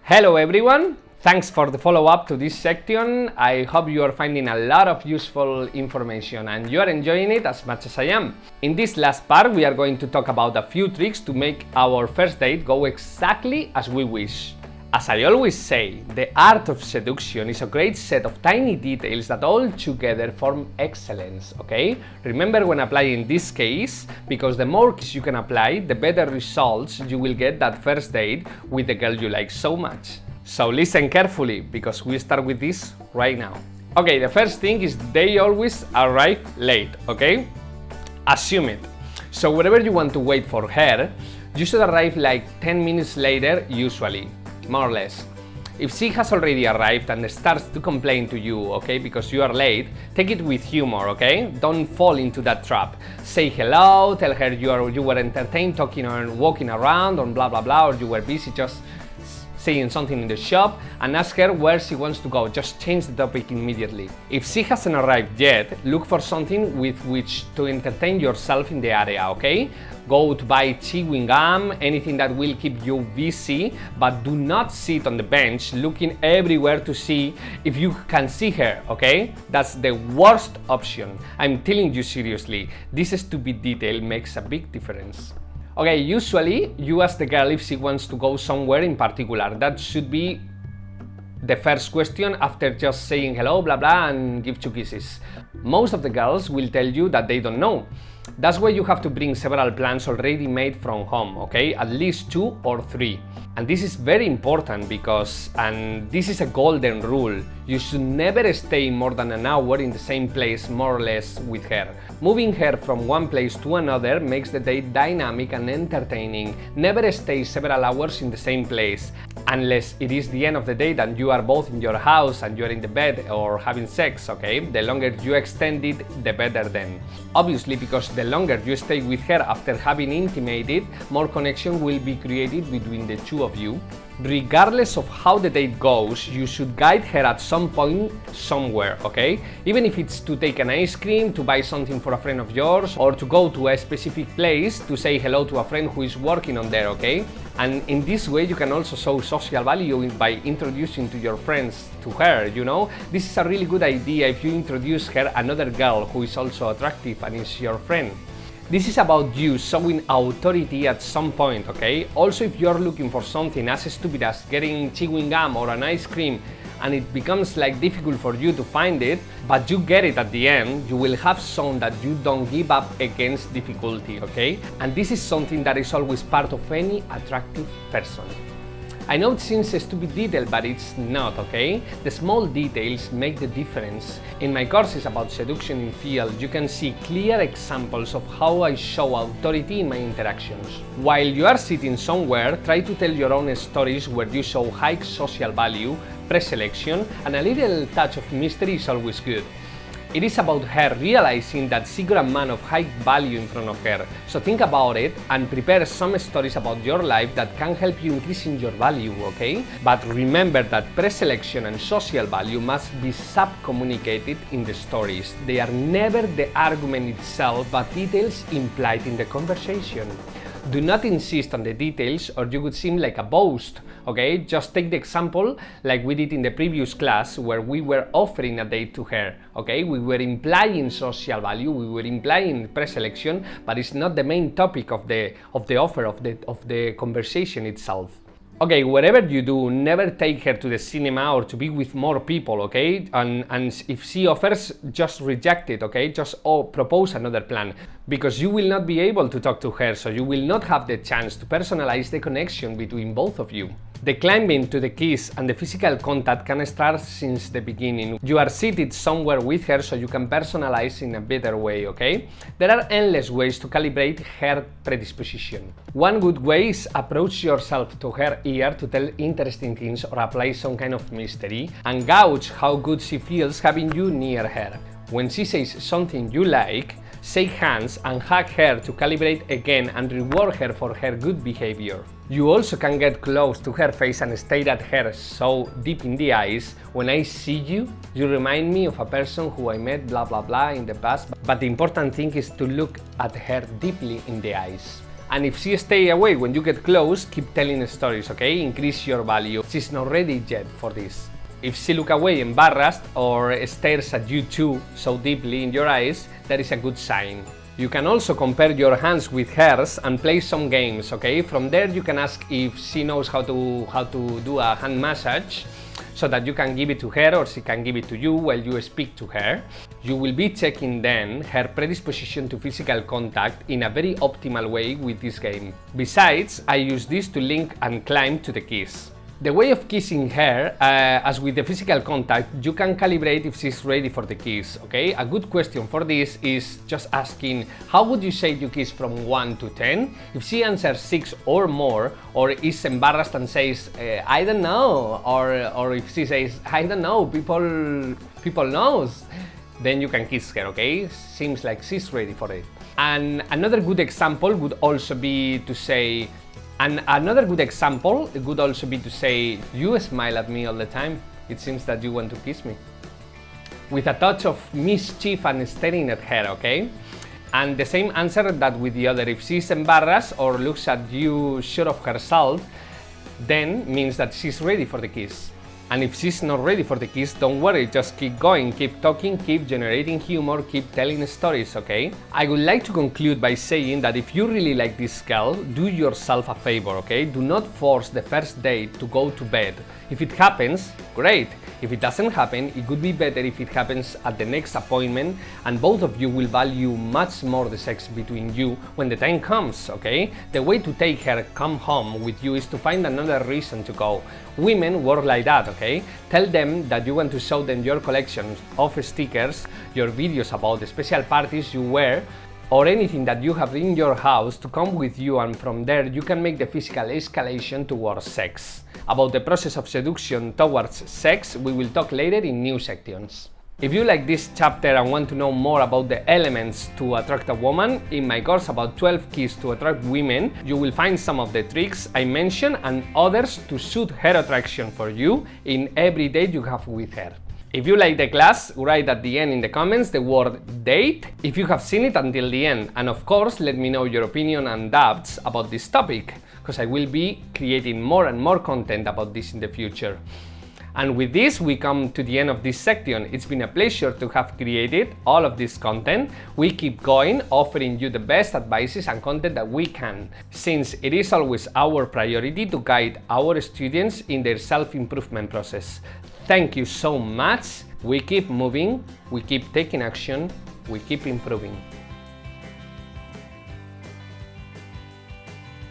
Hello everyone, thanks for the follow-up to this section. I hope you are finding a lot of useful information and you are enjoying it as much as I am. In this last part we are going to talk about a few tricks to make our first date go exactly as we wish. As I always say, the art of seduction is a great set of tiny details that all together form excellence, okay? Remember when applying this case, because the more you can apply, the better results you will get that first date with the girl you like so much. So listen carefully, because we start with this right now. Okay, the first thing is they always arrive late, okay? Assume it. So wherever you want to wait for her, you should arrive like 10 minutes later usually. More or less. If she has already arrived and starts to complain to you, okay, because you are late, take it with humor, okay? Don't fall into that trap. Say hello, tell her you were entertained talking or walking around or blah blah blah, or you were busy just saying something in the shop, and ask her where she wants to go. Just change the topic immediately. If she hasn't arrived yet, look for something with which to entertain yourself in the area, okay? Go to buy chewing gum, anything that will keep you busy, but do not sit on the bench looking everywhere to see if you can see her, okay? That's the worst option. I'm telling you seriously, this stupid detail makes a big difference. Okay, usually you ask the girl if she wants to go somewhere in particular. That should be the first question after just saying hello, blah blah, and give 2 kisses. Most of the girls will tell you that they don't know. That's why you have to bring several plans already made from home, okay? At least 2 or 3. And this is very important because, and this is a golden rule, you should never stay more than an hour in the same place more or less with her. Moving her from one place to another makes the date dynamic and entertaining. Never stay several hours in the same place, unless it is the end of the day and you are both in your house and you are in the bed or having sex, okay? The longer you extend it, the better then. Obviously, because the longer you stay with her after having intimated, more connection will be created between the two of you. Regardless of how the date goes, you should guide her at some point somewhere, okay? Even if it's to take an ice cream, to buy something for a friend of yours, or to go to a specific place to say hello to a friend who is working on there, okay? And in this way you can also show social value by introducing to your friends to her, you know? This is a really good idea if you introduce her another girl who is also attractive and is your friend. This is about you showing authority at some point, okay? Also, if you're looking for something as stupid as getting chewing gum or an ice cream and it becomes like difficult for you to find it, but you get it at the end, you will have shown that you don't give up against difficulty, okay? And this is something that is always part of any attractive person. I know it seems a stupid detail, but it's not, okay? The small details make the difference. In my courses about seduction in field, you can see clear examples of how I show authority in my interactions. While you are sitting somewhere, try to tell your own stories where you show high social value, pre-selection, and a little touch of mystery is always good. It is about her realizing that she got a man of high value in front of her. So think about it and prepare some stories about your life that can help you increasing your value, okay? But remember that pre-selection and social value must be sub-communicated in the stories. They are never the argument itself, but details implied in the conversation. Do not insist on the details or you would seem like a boast, okay? Just take the example like we did in the previous class where we were offering a date to her, okay? We were implying social value, we were implying pre-selection, but it's not the main topic of the offer, of the conversation itself. Okay, whatever you do, never take her to the cinema or to be with more people, okay? And if she offers, just reject it, okay? Just propose another plan, because you will not be able to talk to her, so you will not have the chance to personalize the connection between both of you. The climbing to the kiss and the physical contact can start since the beginning. You are seated somewhere with her so you can personalize in a better way, okay? There are endless ways to calibrate her predisposition. One good way is approach yourself to her ear to tell interesting things or apply some kind of mystery and gauge how good she feels having you near her. When she says something you like, shake hands and hug her to calibrate again and reward her for her good behavior. You also can get close to her face and stare at her so deep in the eyes. When I see you, you remind me of a person who I met blah blah blah in the past, but the important thing is to look at her deeply in the eyes. And if she stay away when you get close, keep telling stories, okay? Increase your value. She's not ready yet for this. If she look away embarrassed or stares at you too so deeply in your eyes, that is a good sign. You can also compare your hands with hers and play some games, okay? From there you can ask if she knows how to do a hand massage, so that you can give it to her or she can give it to you while you speak to her. You will be checking then her predisposition to physical contact in a very optimal way with this game. Besides, I use this to link and climb to the kiss. The way of kissing her, as with the physical contact, you can calibrate if she's ready for the kiss, okay? A good question for this is just asking, how would you say you kiss from 1 to 10? If she answers 6 or more, or is embarrassed and says, I don't know, or if she says, I don't know, people knows, then you can kiss her, okay? Seems like she's ready for it. And another good example would also be to say, you smile at me all the time. It seems that you want to kiss me. With a touch of mischief and staring at her, okay? And the same answer that with the other. If she's embarrassed or looks at you sure of herself, then means that she's ready for the kiss. And if she's not ready for the kiss, don't worry, just keep going, keep talking, keep generating humor, keep telling stories, okay? I would like to conclude by saying that if you really like this girl, do yourself a favor, okay? Do not force the first date to go to bed. If it happens, great. If it doesn't happen, it would be better if it happens at the next appointment and both of you will value much more the sex between you when the time comes, okay? The way to take her come home with you is to find another reason to go. Women work like that, okay? Tell them that you want to show them your collection of stickers, your videos about the special parties you wear, or anything that you have in your house to come with you, and from there you can make the physical escalation towards sex. About the process of seduction towards sex, we will talk later in new sections. If you like this chapter and want to know more about the elements to attract a woman, in my course about 12 keys to attract women, you will find some of the tricks I mentioned and others to suit her attraction for you in every date you have with her. If you like the class, write at the end in the comments the word date if you have seen it until the end, and of course let me know your opinion and doubts about this topic, because I will be creating more and more content about this in the future. And with this we come to the end of this section. It's been a pleasure to have created all of this content. We keep going, offering you the best advices and content that we can, since it is always our priority to guide our students in their self-improvement process. Thank you so much. We keep moving, we keep taking action, we keep improving.